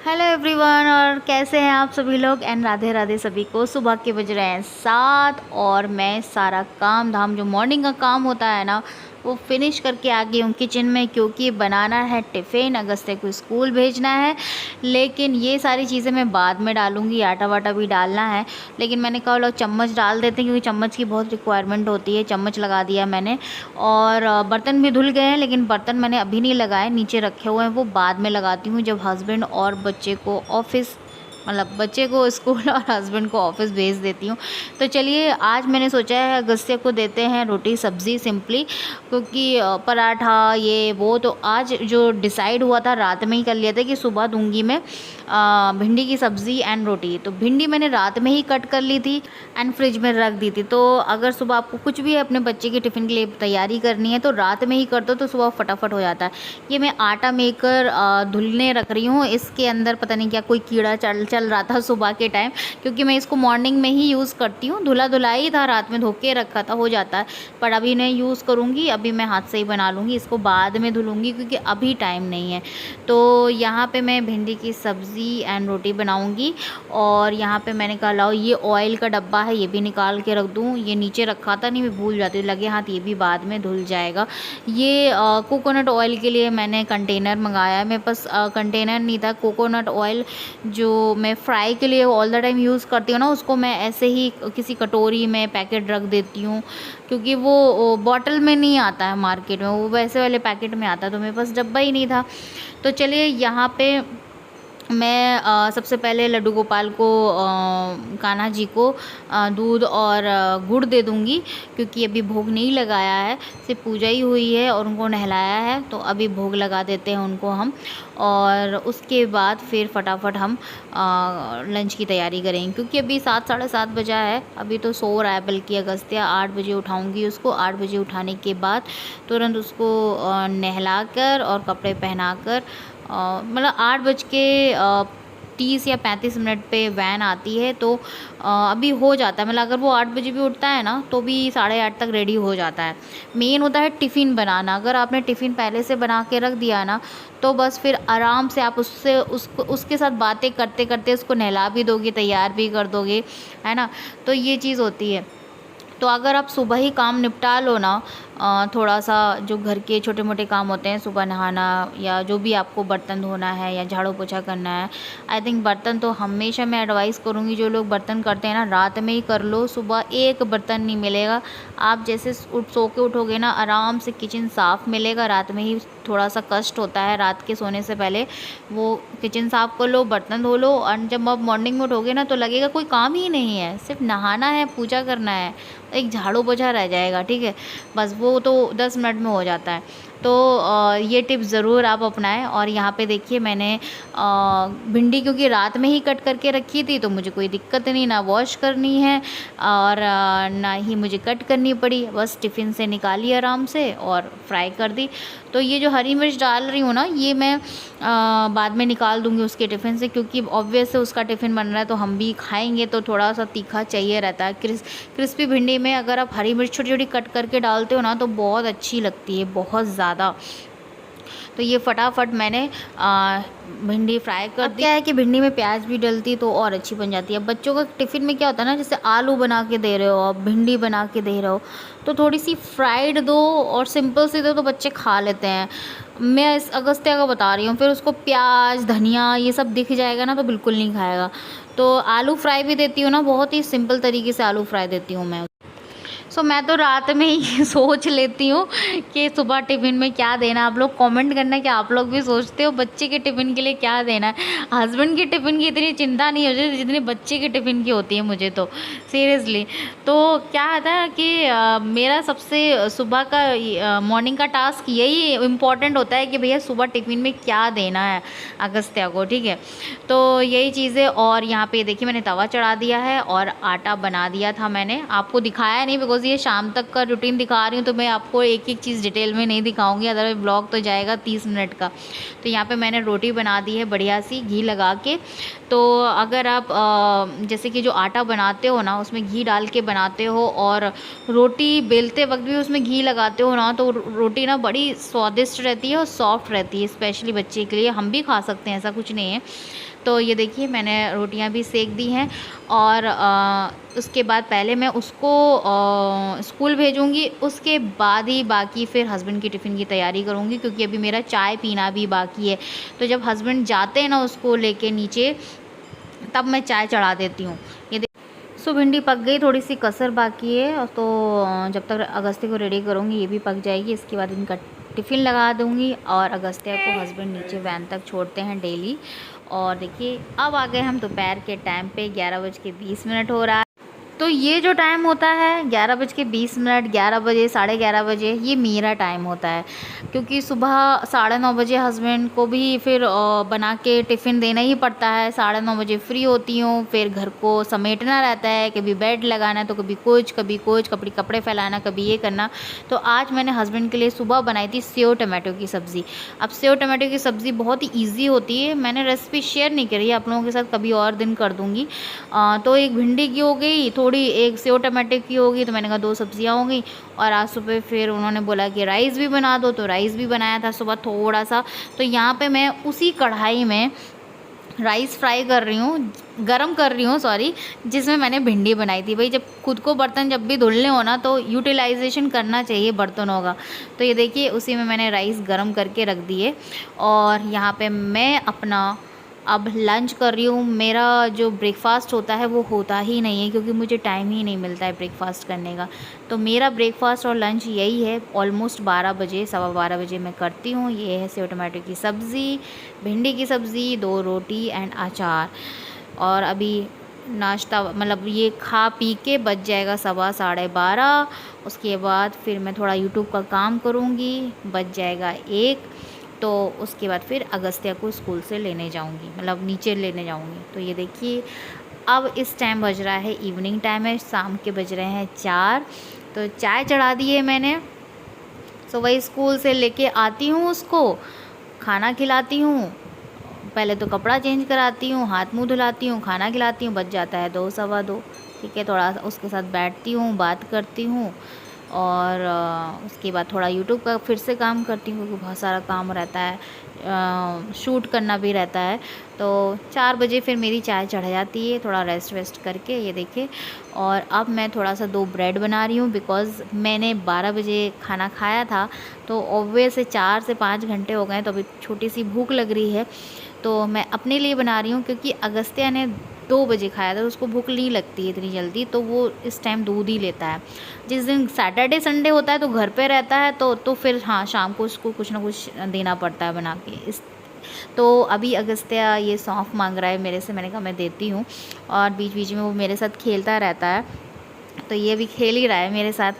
Hello everyone, और कैसे हैं आप सभी लोग। एंड राधे राधे सभी को। सुबह के बज रहे हैं 7 और मैं सारा काम धाम जो मॉर्निंग का काम होता है ना वो फिनिश करके आ गई हूँ किचन में, क्योंकि बनाना है टिफ़िन, अगस्त्य को स्कूल भेजना है। लेकिन ये सारी चीज़ें मैं बाद में डालूँगी, आटा वाटा भी डालना है। लेकिन मैंने कहा लो चम्मच डाल देते हैं, क्योंकि चम्मच की बहुत रिक्वायरमेंट होती है। चम्मच लगा दिया मैंने, और बर्तन भी धुल गए हैं, लेकिन बर्तन मैंने अभी नहीं लगाए, नीचे रखे हुए हैं, वो बाद में लगाती हूँ जब हस्बैंड और बच्चे को ऑफिस, मतलब बच्चे को स्कूल और हस्बैंड को ऑफिस भेज देती हूँ। तो चलिए, आज मैंने सोचा है अगस्त्य को देते हैं रोटी सब्ज़ी सिंपली, क्योंकि पराठा ये वो तो आज जो डिसाइड हुआ था रात में ही कर लिया था कि सुबह दूंगी मैं भिंडी की सब्ज़ी एंड रोटी। तो भिंडी मैंने रात में ही कट कर ली थी एंड फ्रिज में रख दी थी। तो अगर सुबह आपको कुछ भी अपने बच्चे के टिफ़िन के लिए तैयारी करनी है तो रात में ही कर दो, तो सुबह फटाफट हो जाता है। ये मैं आटा मेकर धुलने रख रही हूँ। इसके अंदर पता नहीं क्या कोई कीड़ा चल रहा था सुबह के टाइम, क्योंकि मैं इसको मॉर्निंग में ही यूज़ करती हूँ। धुला ही था, रात में धो के रखा था, हो जाता है। पर अभी नहीं यूज़ करूँगी, अभी मैं हाथ से ही बना लूँगी, इसको बाद में धुलूँगी क्योंकि अभी टाइम नहीं है। तो यहाँ पे मैं भिंडी की सब्ज़ी एंड रोटी बनाऊँगी। और यहाँ पे मैंने कहा लाओ ये ऑयल का डब्बा है, ये भी निकाल के रख दूँ। ये नीचे रखा था, नहीं मैं भूल जाती हूँ, लगे हाथ ये भी बाद में धुल जाएगा। ये कोकोनट ऑयल के लिए मैंने कंटेनर मंगाया है। मेरे पास कंटेनर नहीं था। कोकोनट ऑयल जो मैं फ्राई के लिए ऑल द टाइम यूज़ करती हूँ ना, उसको मैं ऐसे ही किसी कटोरी में पैकेट रख देती हूँ, क्योंकि वो बॉटल में नहीं आता है मार्केट में, वो वैसे वाले पैकेट में आता है। तो मेरे पास डब्बा ही नहीं था। तो चलिए, यहाँ पे मैं सबसे पहले लड्डू गोपाल को कान्हा जी को दूध और गुड़ दे दूँगी, क्योंकि अभी भोग नहीं लगाया है, सिर्फ पूजा ही हुई है और उनको नहलाया है। तो अभी भोग लगा देते हैं उनको हम, और उसके बाद फिर फटाफट हम लंच की तैयारी करेंगे, क्योंकि अभी 7 साढ़े 7 बजा है। अभी तो सो रहा है, बल्कि अगस्त्य 8 बजे उठाऊँगी उसको। 8 बजे उठाने के बाद तुरंत उसको नहला कर और कपड़े पहना कर, मतलब 8 बज के 30 या 35 मिनट पे वैन आती है। तो अभी हो जाता है, मतलब अगर वो 8 बजे भी उठता है ना तो भी 8:30 तक रेडी हो जाता है। मेन होता है टिफ़िन बनाना। अगर आपने टिफ़िन पहले से बना के रख दिया ना, तो बस फिर आराम से आप उसके साथ बातें करते करते उसको नहला भी दोगे, तैयार भी कर दोगे, है ना। तो ये चीज़ होती है। तो अगर आप सुबह ही काम निपटा लो ना, थोड़ा सा जो घर के छोटे मोटे काम होते हैं, सुबह नहाना या जो भी आपको बर्तन धोना है या झाड़ू पोछा करना है। आई थिंक बर्तन तो हमेशा मैं एडवाइस करूँगी, जो लोग बर्तन करते हैं ना रात में ही कर लो। सुबह एक बर्तन नहीं मिलेगा। आप जैसे सो के उठोगे ना, आराम से किचन साफ़ मिलेगा। रात में ही थोड़ा सा कष्ट होता है, रात के सोने से पहले वो किचन साफ़ कर लो, बर्तन धो लो, और जब आप मॉर्निंग में उठोगे ना तो लगेगा कोई काम ही नहीं है, सिर्फ नहाना है, पूजा करना है, एक झाड़ू पोछा रह जाएगा, ठीक है। बस वो तो 10 मिनट में हो जाता है। तो ये टिप्स ज़रूर आप अपनाएं। और यहाँ पे देखिए, मैंने भिंडी क्योंकि रात में ही कट करके रखी थी, तो मुझे कोई दिक्कत नहीं, ना वॉश करनी है और ना ही मुझे कट करनी पड़ी। बस टिफ़िन से निकाली आराम से और फ्राई कर दी। तो ये जो हरी मिर्च डाल रही हूँ ना, ये मैं बाद में निकाल दूँगी उसके टिफ़िन से, क्योंकि ऑब्वियस है उसका टिफ़िन बन रहा है तो हम भी खाएंगे, तो थोड़ा सा तीखा चाहिए रहता है। क्रिस्पी भिंडी में अगर आप हरी मिर्च छोटी छोटी कट करके डालते हो ना तो बहुत अच्छी लगती है, बहुत ज़्यादा। तो ये फटाफट मैंने भिंडी फ्राई कर दी। क्या है कि भिंडी में प्याज भी डलती तो और अच्छी बन जाती है। बच्चों का टिफ़िन में क्या होता है ना, जैसे आलू बना के दे रहे हो आप, भिंडी बना के दे रहे हो, तो थोड़ी सी फ्राइड दो और सिंपल सी दो तो बच्चे खा लेते हैं। मैं इस अगस्त्य का बता रही हूँ, फिर उसको प्याज धनिया ये सब दिख जाएगा ना तो बिल्कुल नहीं खाएगा। तो आलू फ्राई भी देती हूँ ना, बहुत ही सिंपल तरीके से आलू फ्राई देती हूँ मैं। मैं तो रात में ही सोच लेती हूँ कि सुबह टिफ़िन में क्या देना। आप लोग कमेंट करना कि आप लोग भी सोचते हो बच्चे के टिफ़िन के लिए क्या देना है। हस्बैंड के टिफ़िन की इतनी चिंता नहीं होती जितनी बच्चे के टिफ़िन की होती है मुझे, तो सीरियसली। तो क्या था कि मेरा सबसे सुबह का मॉर्निंग का टास्क यही इम्पॉर्टेंट होता है कि भैया सुबह टिफ़िन में क्या देना है अगस्त्या को, ठीक है। तो यही चीज़ें। और यहाँ पे देखिए, मैंने तवा चढ़ा दिया है और आटा बना दिया था मैंने, आपको दिखाया नहीं बिकॉज बिकॉज़ ये शाम तक का रूटीन दिखा रही हूँ तो मैं आपको एक एक चीज़ डिटेल में नहीं दिखाऊंगी, अदरवाइज ब्लॉग तो जाएगा 30 मिनट का। तो यहाँ पे मैंने रोटी बना दी है बढ़िया सी घी लगा के। तो अगर आप जैसे कि जो आटा बनाते हो ना उसमें घी डाल के बनाते हो और रोटी बेलते वक्त भी उसमें घी लगाते हो ना, तो रोटी ना बड़ी स्वादिष्ट रहती है और सॉफ्ट रहती है, स्पेशली बच्चे के लिए। हम भी खा सकते हैं, ऐसा कुछ नहीं है। तो ये देखिए मैंने रोटियां भी सेक दी हैं और उसके बाद पहले मैं उसको स्कूल भेजूँगी, उसके बाद ही बाकी फिर हस्बैंड की टिफ़िन की तैयारी करूँगी, क्योंकि अभी मेरा चाय पीना भी बाकी है। तो जब हस्बैंड जाते हैं ना उसको लेके नीचे, तब मैं चाय चढ़ा देती हूँ। ये सो भिंडी पक गई, थोड़ी सी कसर बाकी है, तो जब तक अगस्त्य को रेडी करूँगी ये भी पक जाएगी। इसके बाद इनका टिफ़िन लगा दूँगी और अगस्त्य को हस्बैंड नीचे वैन तक छोड़ते हैं डेली। और देखिए अब आ गए हम दोपहर के टाइम पे, 11:20 हो रहा है। तो ये जो टाइम होता है 11:20, 11 बजे, 11:30 बजे, ये मेरा टाइम होता है, क्योंकि सुबह 9:30 बजे हस्बैंड को भी फिर बना के टिफ़िन देना ही पड़ता है। 9:30 बजे फ्री होती हूँ, फिर घर को समेटना रहता है, कभी बेड लगाना तो कभी कुछ कपड़े फैलाना, कभी ये करना। तो आज मैंने हस्बैंड के लिए सुबह बनाई थी सेव टमाटो की सब्ज़ी। अब सेव टमाटो की सब्ज़ी बहुत ही ईजी होती है, मैंने रेसिपी शेयर नहीं करी है आप लोगों के साथ, कभी और दिन कर दूँगी। तो एक भिंडी की हो गई, थोड़ी एक सेव टमाटर की होगी, तो मैंने कहा 2 सब्जियां हो गई। और आज सुबह फिर उन्होंने बोला कि राइस भी बना दो, तो राइस भी बनाया था सुबह थोड़ा सा। तो यहाँ पे मैं उसी कढ़ाई में राइस फ्राई कर रही हूँ, गरम कर रही हूँ सॉरी, जिसमें मैंने भिंडी बनाई थी। भाई जब खुद को बर्तन जब भी धुलने हो ना, तो यूटिलाइजेशन करना चाहिए बर्तनों का। तो ये देखिए उसी में मैंने राइस गरम करके रख दिए और यहाँ पे मैं अपना अब लंच कर रही हूँ। मेरा जो ब्रेकफास्ट होता है वो होता ही नहीं है, क्योंकि मुझे टाइम ही नहीं मिलता है ब्रेकफास्ट करने का। तो मेरा ब्रेकफास्ट और लंच यही है, ऑलमोस्ट 12 बजे, 12:15 बजे मैं करती हूँ। ये है सेव टमाटर की सब्ज़ी, भिंडी की सब्ज़ी, 2 रोटी एंड अचार। और अभी नाश्ता मतलब ये खा पी के बच जाएगा 12:15। उसके बाद फिर मैं थोड़ा यूट्यूब का काम करूँगी, बच जाएगा 1। तो उसके बाद फिर अगस्त्य को स्कूल से लेने जाऊंगी, मतलब नीचे लेने जाऊंगी। तो ये देखिए अब इस टाइम बज रहा है, इवनिंग टाइम है, शाम के बज रहे हैं 4। तो चाय चढ़ा दी है मैंने। सो वही स्कूल से लेके आती हूँ, उसको खाना खिलाती हूँ, पहले तो कपड़ा चेंज कराती हूँ, हाथ मुँह धुलाती हूँ, खाना खिलाती हूँ, बच जाता है 2 सवा 2। ठीक है, थोड़ा सा उसके साथ बैठती हूँ, बात करती हूँ और उसके बाद थोड़ा यूट्यूब का फिर से काम करती हूँ, क्योंकि बहुत सारा काम रहता है, शूट करना भी रहता है। तो 4 बजे फिर मेरी चाय चढ़ जाती है, थोड़ा रेस्ट वेस्ट करके। ये देखिए, और अब मैं थोड़ा सा 2 ब्रेड बना रही हूँ, बिकॉज़ मैंने 12 बजे खाना खाया था, तो ऑब्वियस 4 से 5 घंटे हो गए, तो अभी छोटी सी भूख लग रही है। तो मैं अपने लिए बना रही हूँ, क्योंकि अगस्त्य ने 2 बजे खाया था, उसको भूख नहीं लगती है इतनी जल्दी, तो वो इस टाइम दूध ही लेता है। जिस दिन सैटरडे संडे होता है तो घर पे रहता है, तो फिर हाँ शाम को उसको कुछ ना कुछ देना पड़ता है बना के। इस तो अभी अगस्त्य ये सौंफ मांग रहा है मेरे से, मैंने कहा मैं देती हूँ। और बीच बीच में वो मेरे साथ खेलता रहता है, तो ये भी खेल ही रहा है मेरे साथ।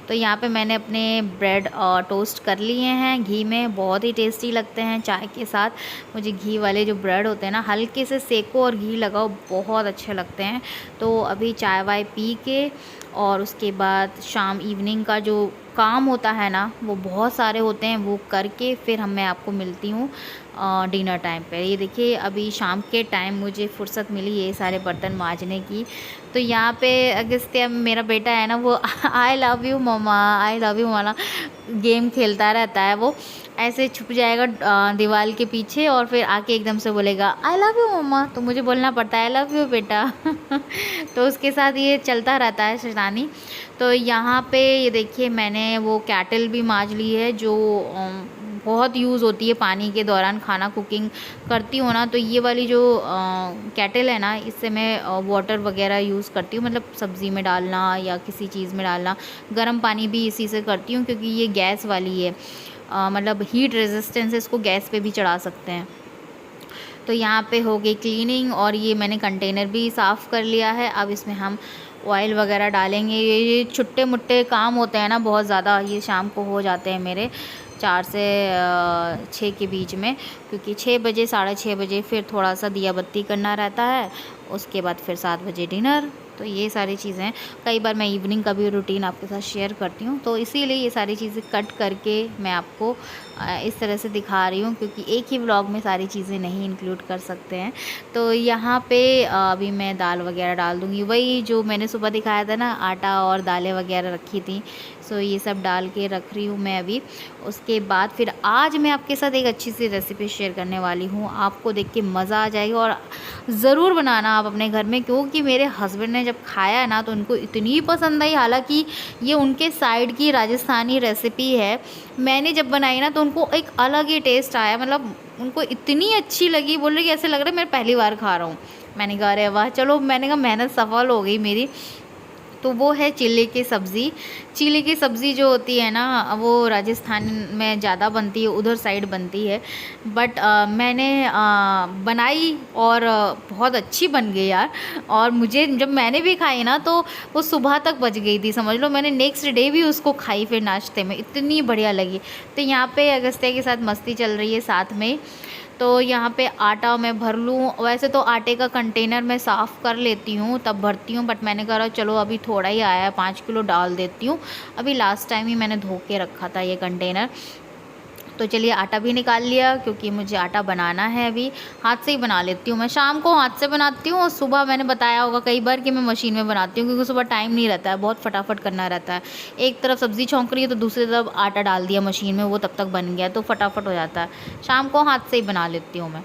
तो यहाँ पे मैंने अपने ब्रेड टोस्ट कर लिए हैं घी में, बहुत ही टेस्टी लगते हैं चाय के साथ। मुझे घी वाले जो ब्रेड होते हैं ना, हल्के से सेको और घी लगाओ, बहुत अच्छे लगते हैं। तो अभी चाय वाय पी के और उसके बाद शाम इवनिंग का जो काम होता है ना, वो बहुत सारे होते हैं, वो करके फिर मैं आपको मिलती हूँ डिनर टाइम पे। ये देखिए अभी शाम के टाइम मुझे फुर्सत मिली ये सारे बर्तन मांजने की। तो यहाँ पे अगस्त्य मेरा बेटा है ना, वो I love you mamma, I love you वाला गेम खेलता रहता है। वो ऐसे छुप जाएगा दीवार के पीछे और फिर आके एकदम से बोलेगा आई लव यू मम्मा, तो मुझे बोलना पड़ता है आई लव यू बेटा। तो उसके साथ ये चलता रहता है शैतानी। तो यहाँ पे ये देखिए मैंने वो कैटल भी मांज ली है, जो बहुत यूज़ होती है पानी के दौरान, खाना कुकिंग करती हूँ ना, तो ये वाली जो कैटल है ना, इससे मैं वाटर वगैरह यूज़ करती हूँ, मतलब सब्ज़ी में डालना या किसी चीज़ में डालना। गर्म पानी भी इसी से करती हूँ, क्योंकि ये गैस वाली है, मतलब हीट रेजिस्टेंस है, इसको गैस पे भी चढ़ा सकते हैं। तो यहाँ पे हो गई क्लीनिंग और ये मैंने कंटेनर भी साफ़ कर लिया है। अब इसमें हम ऑयल वगैरह डालेंगे। ये छुट्टे मुट्टे काम होते हैं ना बहुत ज़्यादा, ये शाम को हो जाते हैं मेरे 4 से 6 के बीच में, क्योंकि 6 बजे 6:30 बजे फिर थोड़ा सा दिया बत्ती करना रहता है। उसके बाद फिर 7 बजे डिनर। तो ये सारी चीज़ें हैं। कई बार मैं इवनिंग का भी रूटीन आपके साथ शेयर करती हूँ, तो इसीलिए ये सारी चीज़ें कट करके मैं आपको इस तरह से दिखा रही हूँ, क्योंकि एक ही व्लॉग में सारी चीज़ें नहीं इंक्लूड कर सकते हैं। तो यहाँ पे अभी मैं दाल वगैरह डाल दूँगी, वही जो मैंने सुबह दिखाया था ना, आटा और दालें वगैरह रखी थी, सो ये सब डाल के रख रही हूँ मैं अभी। उसके बाद फिर आज मैं आपके साथ एक अच्छी सी रेसिपी शेयर करने वाली हूँ, आपको देख के मज़ा आ जाएगा और ज़रूर बनाना आप अपने घर में, क्योंकि मेरे हस्बैंड ने जब खाया है ना तो उनको इतनी पसंद आई। हालांकि ये उनके साइड की राजस्थानी रेसिपी है, मैंने जब बनाई ना तो उनको एक अलग ही टेस्ट आया, मतलब उनको इतनी अच्छी लगी, बोल रहे कि ऐसे लग रहा है मैं पहली बार खा रहा हूँ। मैंने कहा अरे वाह, चलो मैंने कहा मेहनत सफल हो गई मेरी। तो वो है चीले की सब्ज़ी। चीले की सब्ज़ी जो होती है ना, वो राजस्थान में ज़्यादा बनती है, उधर साइड बनती है। बट मैंने बनाई और बहुत अच्छी बन गई यार। और मुझे जब मैंने भी खाई ना तो वो सुबह तक बच गई थी, समझ लो। मैंने नेक्स्ट डे भी उसको खाई फिर नाश्ते में, इतनी बढ़िया लगी। तो यहाँ पे अगस्त्य के साथ मस्ती चल रही है साथ में। तो यहाँ पे आटा मैं भर लूँ। वैसे तो आटे का कंटेनर मैं साफ़ कर लेती हूँ तब भरती हूँ, बट मैंने कहा चलो अभी थोड़ा ही आया है, 5 किलो डाल देती हूँ। अभी लास्ट टाइम ही मैंने धो के रखा था ये कंटेनर। तो चलिए आटा भी निकाल लिया, क्योंकि मुझे आटा बनाना है। अभी हाथ से ही बना लेती हूँ मैं, शाम को हाथ से बनाती हूँ और सुबह मैंने बताया होगा कई बार कि मैं मशीन में बनाती हूँ, क्योंकि सुबह टाइम नहीं रहता है, बहुत फटाफट करना रहता है। एक तरफ सब्ज़ी छौंक रही है तो दूसरी तरफ आटा डाल दिया मशीन में, वो तब तक बन गया, तो फटाफट हो जाता है। शाम को हाथ से ही बना लेती हूँ मैं।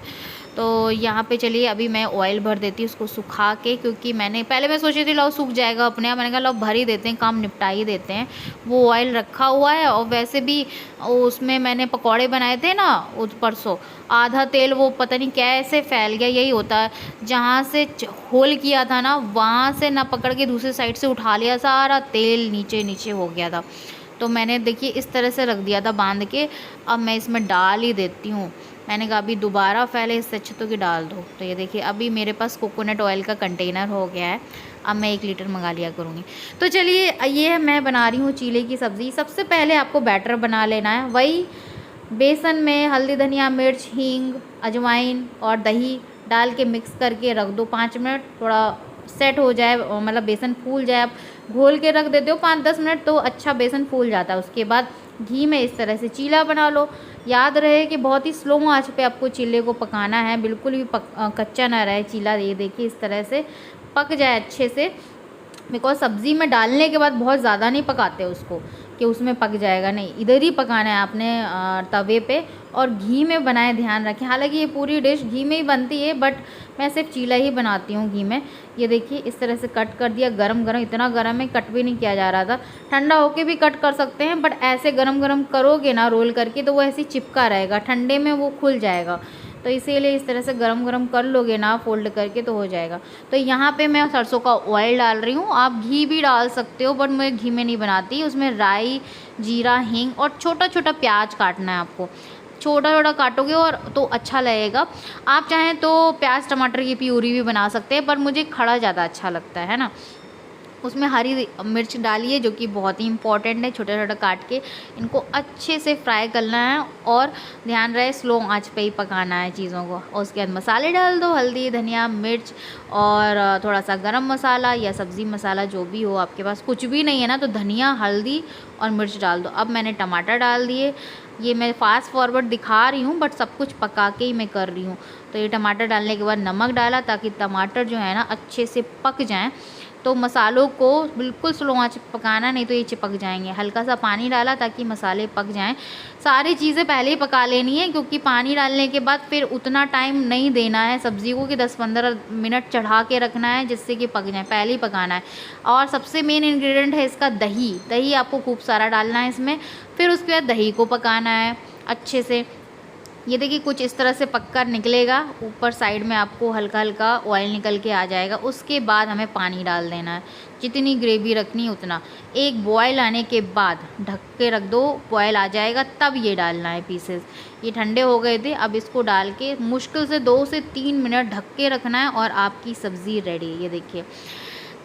तो यहाँ पे चलिए अभी मैं ऑयल भर देती हूँ उसको सुखा के, क्योंकि पहले मैं सोची थी लो सूख जाएगा अपने आप, मैंने कहा लो भर ही देते हैं, काम निपटा ही देते हैं। वो ऑयल रखा हुआ है, और वैसे भी उसमें मैंने पकौड़े बनाए थे ना उस परसों, आधा तेल वो पता नहीं कैसे फैल गया। यही होता है, जहाँ से होल किया था ना वहाँ से ना पकड़ के दूसरी साइड से उठा लिया, सारा तेल नीचे नीचे हो गया था। तो मैंने देखिए इस तरह से रख दिया था बांध के। अब मैं इसमें डाल ही देती हूँ। मैंने कहा अभी दोबारा फैले इससे अच्छा तो कि डाल दो। तो ये देखिए अभी मेरे पास कोकोनट ऑयल का कंटेनर हो गया है, अब मैं 1 लीटर मंगा लिया करूँगी। तो चलिए ये मैं बना रही हूँ चीले की सब्ज़ी। सबसे पहले आपको बैटर बना लेना है, वही बेसन में हल्दी धनिया मिर्च हींग अजवाइन और दही डाल के मिक्स करके रख दो 5 मिनट, थोड़ा सेट हो जाए, मतलब बेसन फूल जाए। आप घोल के रख देते हो 5-10 मिनट तो अच्छा बेसन फूल जाता है। उसके बाद घी में इस तरह से चीला बना लो। याद रहे कि बहुत ही स्लो आंच पे आपको चीले को पकाना है, बिल्कुल भी कच्चा ना रहे चीला। ये देखिए इस तरह से पक जाए अच्छे से, बिकॉज सब्ज़ी में डालने के बाद बहुत ज़्यादा नहीं पकाते उसको कि उसमें पक जाएगा, नहीं, इधर ही पकाना है आपने तवे पे। और घी में बनाए, ध्यान रखें। हालांकि ये पूरी डिश घी में ही बनती है, बट मैं सिर्फ चीला ही बनाती हूँ घी में। ये देखिए इस तरह से कट कर दिया, गरम गरम, इतना गरम है कट भी नहीं किया जा रहा था। ठंडा होके भी कट कर सकते हैं, बट ऐसे गरम गरम करोगे ना रोल करके तो वो ऐसे चिपका रहेगा, ठंडे में वो खुल जाएगा। तो इसीलिए इस तरह से गरम गरम कर लोगे ना फोल्ड करके तो हो जाएगा। तो यहाँ पे मैं सरसों का ऑयल डाल रही हूँ, आप घी भी डाल सकते हो, बट मैं घी में नहीं बनाती। उसमें राई जीरा हींग और छोटा छोटा प्याज काटना है आपको, छोटा छोटा काटोगे और तो अच्छा लगेगा। आप चाहें तो प्याज टमाटर की प्यूरी भी बना सकते हैं, पर मुझे खड़ा ज़्यादा अच्छा लगता है ना। उसमें हरी मिर्च डालिए जो कि बहुत ही इंपॉर्टेंट है, छोटा छोटा काट के इनको अच्छे से फ्राई करना है, और ध्यान रहे स्लो आंच पे ही पकाना है चीज़ों को। और उसके बाद मसाले डाल दो, हल्दी धनिया मिर्च और थोड़ा सा गरम मसाला या सब्ज़ी मसाला जो भी हो आपके पास। कुछ भी नहीं है ना तो धनिया हल्दी और मिर्च डाल दो। अब मैंने टमाटर डाल दिए, ये मैं फास्ट फॉरवर्ड दिखा रही हूँ बट सब कुछ पका के ही मैं कर रही हूँ। तो ये टमाटर डालने के बाद नमक डाला ताकि टमाटर जो है ना अच्छे से पक जाएँ। तो मसालों को बिल्कुल स्लो आंच पे पकाना, नहीं तो ये चिपक जाएंगे। हल्का सा पानी डाला ताकि मसाले पक जाएं। सारी चीज़ें पहले ही पका लेनी है, क्योंकि पानी डालने के बाद फिर उतना टाइम नहीं देना है सब्ज़ी को कि 10-15 मिनट चढ़ा के रखना है जिससे कि पक जाए, पहले ही पकाना है। और सबसे मेन इंग्रेडिएंट है इसका दही। दही आपको खूब सारा डालना है इसमें, फिर उसके बाद दही को पकाना है अच्छे से। ये देखिए कुछ इस तरह से पककर निकलेगा, ऊपर साइड में आपको हल्का हल्का ऑयल निकल के आ जाएगा। उसके बाद हमें पानी डाल देना है, जितनी ग्रेवी रखनी है उतना। एक बॉयल आने के बाद ढक के रख दो, बॉयल आ जाएगा तब ये डालना है पीसेस। ये ठंडे हो गए थे, अब इसको डाल के मुश्किल से 2 से 3 मिनट ढक के रखना है और आपकी सब्ज़ी रेडी। ये देखिए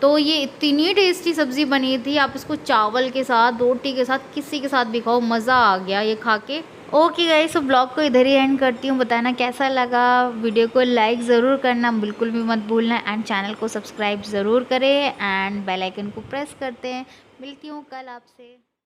तो ये इतनी टेस्टी सब्ज़ी बनी थी, आप इसको चावल के साथ रोटी के साथ किसी के साथ भी खाओ, मज़ा आ गया ये खा के। ओके गाइस, तो ब्लॉग को इधर ही एंड करती हूँ। बताना कैसा लगा, वीडियो को लाइक ज़रूर करना बिल्कुल भी मत भूलना, एंड चैनल को सब्सक्राइब ज़रूर करें एंड बेल आइकन को प्रेस करते हैं। मिलती हूँ कल आपसे।